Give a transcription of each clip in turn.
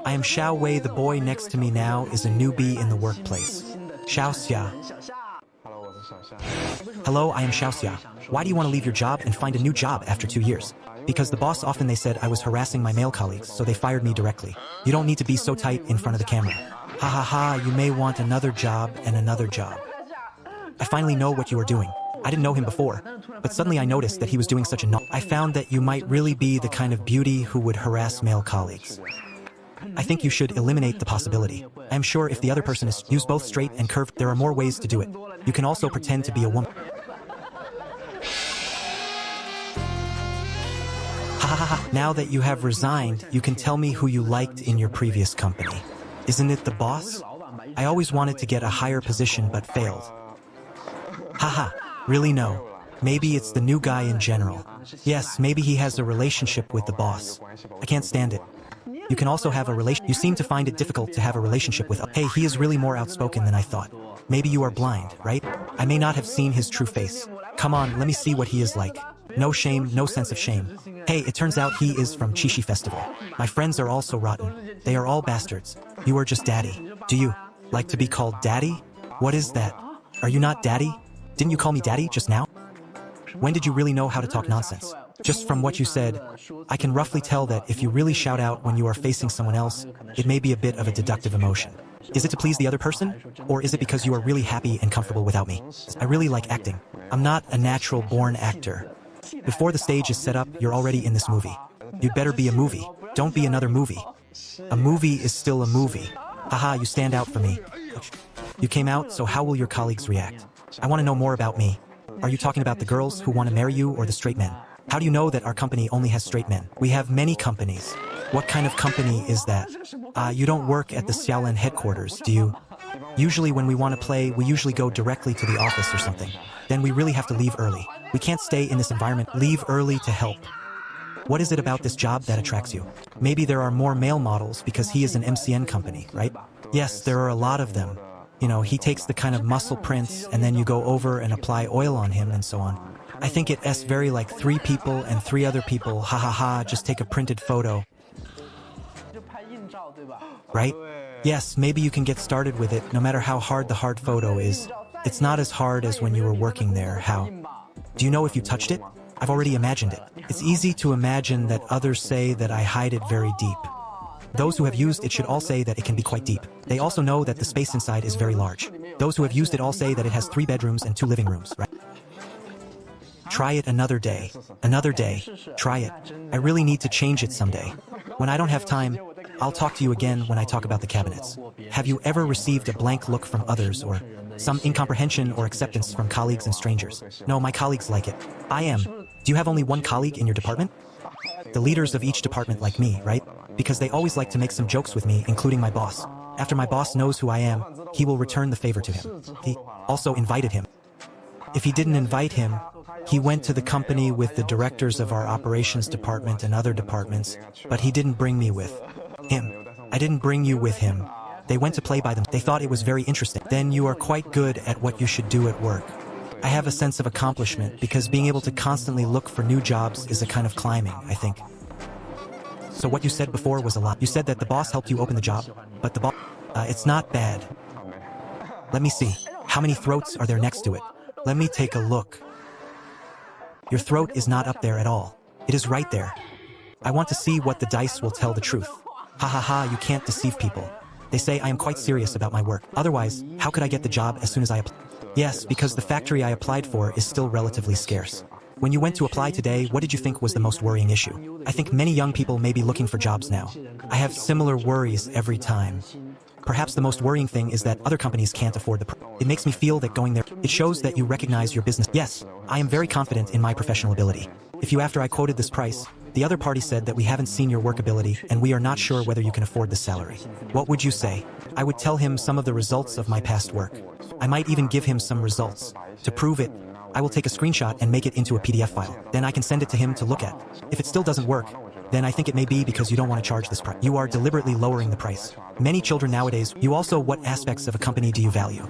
I am Xiao Wei. The boy next to me now is a newbie in the workplace. Xiao Xia. Hello, I am Xiao Xia. Why do you want to leave your job and find a new job after 2 years? Because the boss often they said I was harassing my male colleagues, so they fired me directly. You don't need to be so tight in front of the camera. Ha ha ha, you may want another job and another job. I finally know what you are doing. I didn't know him before, but suddenly I noticed that he was doing such a I found that you might really be the kind of beauty who would harass male colleagues. I think you should eliminate the possibility. I am sure if the other person is use both straight and curved, there are more ways to do it. You can also pretend to be a woman. Ha ha ha, now that you have resigned, you can tell me who you liked in your previous company. Isn't it the boss? I always wanted to get a higher position but failed. Haha, really no. Maybe it's the new guy in general. Yes, maybe he has a relationship with the boss. I can't stand it. You can also have a relation. You seem to find it difficult to have a relationship with. Hey, he is really more outspoken than I thought. Maybe you are blind, right? I may not have seen his true face. Come on, let me see what he is like. No shame, no sense of shame. Hey, it turns out he is from Qixi Festival. My friends are also rotten. They are all bastards. You are just daddy. Do you like to be called daddy? What is that? Are you not daddy? Didn't you call me daddy just now? When did you really know how to talk nonsense? Just from what you said, I can roughly tell that if you really shout out when you are facing someone else, it may be a bit of a deductive emotion. Is it to please the other person? Or is it because you are really happy and comfortable without me? I really like acting. I'm not a natural-born actor. Before the stage is set up, you're already in this movie. You'd better be a movie. Don't be another movie. A movie is still a movie. Haha, you stand out for me. You came out, so how will your colleagues react? I want to know more about me. Are you talking about the girls who want to marry you or the straight men? How do you know that our company only has straight men? We have many companies. What kind of company is that? You don't work at the Xiaolan headquarters, do you? Usually when we want to play, we usually go directly to the office or something. Then we really have to leave early. We can't stay in this environment. Leave early to help. What is it about this job that attracts you? Maybe there are more male models because he is an MCN company, right? Yes, there are a lot of them. You know, he takes the kind of muscle prints and then you go over and apply oil on him and so on. I think it's very like 3 people and 3 other people, ha ha ha, just take a printed photo. Right? Yes, maybe you can get started with it, no matter how hard the hard photo is. It's not as hard as when you were working there. How? Do you know if you touched it? I've already imagined it. It's easy to imagine that others say that I hide it very deep. Those who have used it should all say that it can be quite deep. They also know that the space inside is very large. Those who have used it all say that it has 3 bedrooms and 2 living rooms, right? Try it another day. Another day. Try it. I really need to change it someday. When I don't have time, I'll talk to you again when I talk about the cabinets. Have you ever received a blank look from others or some incomprehension or acceptance from colleagues and strangers? No, my colleagues like it. I am. Do you have only one colleague in your department? The leaders of each department like me, right? Because they always like to make some jokes with me, including my boss. After my boss knows who I am, he will return the favor to him. He also invited him. If he didn't invite him, he went to the company with the directors of our operations department and other departments, but he didn't bring me with him. I didn't bring you with him. They went to play by them. They thought it was very interesting. Then you are quite good at what you should do at work. I have a sense of accomplishment because being able to constantly look for new jobs is a kind of climbing, I think. So what you said before was a lot. You said that the boss helped you open the job, but the boss... it's not bad. Let me see. How many throats are there next to it? Let me take a look. Your throat is not up there at all. It is right there. I want to see what the dice will tell the truth. Ha ha ha, you can't deceive people. They say I am quite serious about my work. Otherwise, how could I get the job as soon as I apply? Yes, because the factory I applied for is still relatively scarce. When you went to apply today, what did you think was the most worrying issue? I think many young people may be looking for jobs now. I have similar worries every time. Perhaps the most worrying thing is that other companies can't afford the It makes me feel that going there, it shows that you recognize your business. Yes, I am very confident in my professional ability. If you after I quoted this price, the other party said that we haven't seen your work ability and we are not sure whether you can afford the salary. What would you say? I would tell him some of the results of my past work. I might even give him some results. To prove it, I will take a screenshot and make it into a PDF file. Then I can send it to him to look at. If it still doesn't work, then I think it may be because you don't want to charge this price. You are deliberately lowering the price. Many children nowadays, you also what aspects of a company do you value?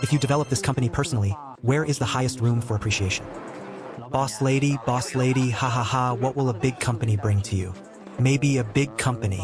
If you develop this company personally, where is the highest room for appreciation? Boss lady, ha ha ha, what will a big company bring to you? Maybe a big company.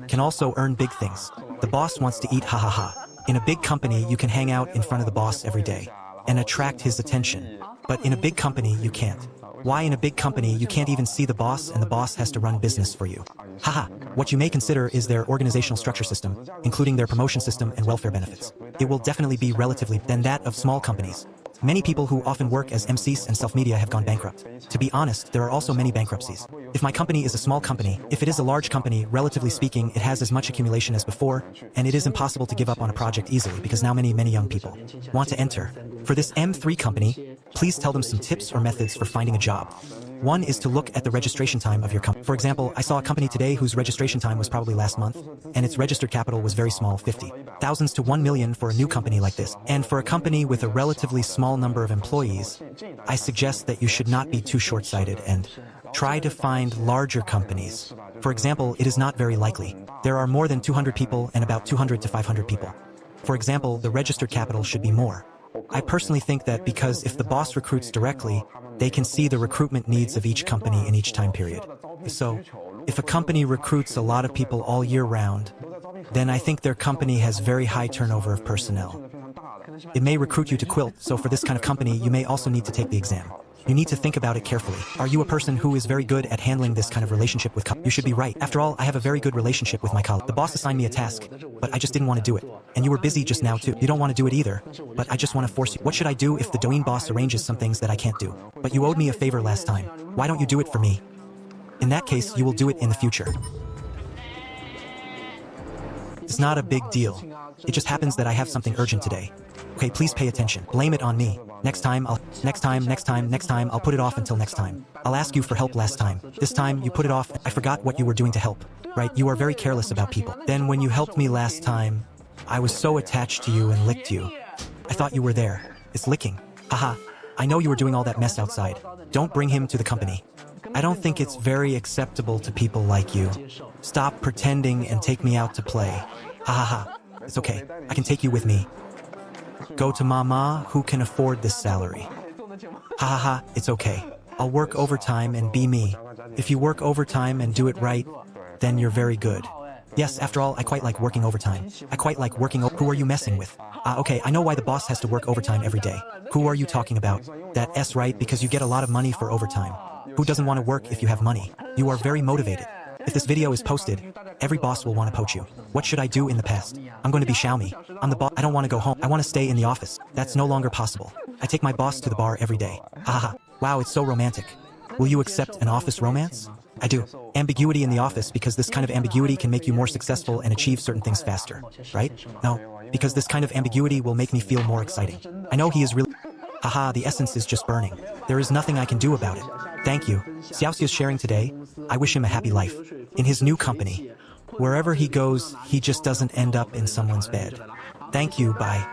can also earn big things. The boss wants to eat, ha ha ha. In a big company, you can hang out in front of the boss every day and attract his attention. But in a big company, you can't. Why in a big company you can't even see the boss and the boss has to run business for you? Haha, what you may consider is their organizational structure system, including their promotion system and welfare benefits. It will definitely be relatively than that of small companies. Many people who often work as MCs and self-media have gone bankrupt. To be honest, there are also many bankruptcies. If my company is a small company, if it is a large company, relatively speaking, it has as much accumulation as before, and it is impossible to give up on a project easily because now many young people want to enter. For this M3 company, please tell them some tips or methods for finding a job. One is to look at the registration time of your company. For example, I saw a company today whose registration time was probably last month, and its registered capital was very small, 50,000 to 1 million for a new company like this. And for a company with a relatively small number of employees, I suggest that you should not be too short-sighted and try to find larger companies. For example, it is not very likely. There are more than 200 people and about 200 to 500 people. For example, the registered capital should be more. I personally think that because if the boss recruits directly, they can see the recruitment needs of each company in each time period. So, if a company recruits a lot of people all year round, then I think their company has very high turnover of personnel. It may recruit you to quilt, so for this kind of company, you may also need to take the exam. You need to think about it carefully. Are you a person who is very good at handling this kind of relationship with You should be right. After all, I have a very good relationship with my colleague. The boss assigned me a task, but I just didn't want to do it. And you were busy just now too. You don't want to do it either, but I just want to force you. What should I do if the Douyin boss arranges some things that I can't do? But you owed me a favor last time. Why don't you do it for me? In that case, you will do it in the future. It's not a big deal. It just happens that I have something urgent today. Okay, please pay attention. Blame it on me. Next time, I'll put it off until next time. I'll ask you for help last time. This time, you put it off. I forgot what you were doing to help. Right, you are very careless about people. Then when you helped me last time, I was so attached to you and licked you. I thought you were there. It's licking. Haha. I know you were doing all that mess outside. Don't bring him to the company. I don't think it's very acceptable to people like you. Stop pretending and take me out to play. Ha ha ha. It's okay. I can take you with me. Go to Mama, who can afford this salary. Ha ha ha, it's okay. I'll work overtime and be me. If you work overtime and do it right, then you're very good. Yes, after all, I quite like working overtime. I quite like working Who are you messing with? Okay, I know why the boss has to work overtime every day. Who are you talking about? That's right, because you get a lot of money for overtime. Who doesn't want to work if you have money? You are very motivated. If this video is posted, every boss will want to poach you. What should I do in the past? I'm going to be Xiaomi. I'm the boss. I don't want to go home. I want to stay in the office. That's no longer possible. I take my boss to the bar every day. Haha. Wow, it's so romantic. Will you accept an office romance? I do. Ambiguity in the office, because this kind of ambiguity can make you more successful and achieve certain things faster. Right? No. Because this kind of ambiguity will make me feel more exciting. I know he is really... Haha, the essence is just burning. There is nothing I can do about it. Thank you. Xiao Xia is sharing today. I wish him a happy life. In his new company. Wherever he goes, he just doesn't end up in someone's bed. Thank you, bye.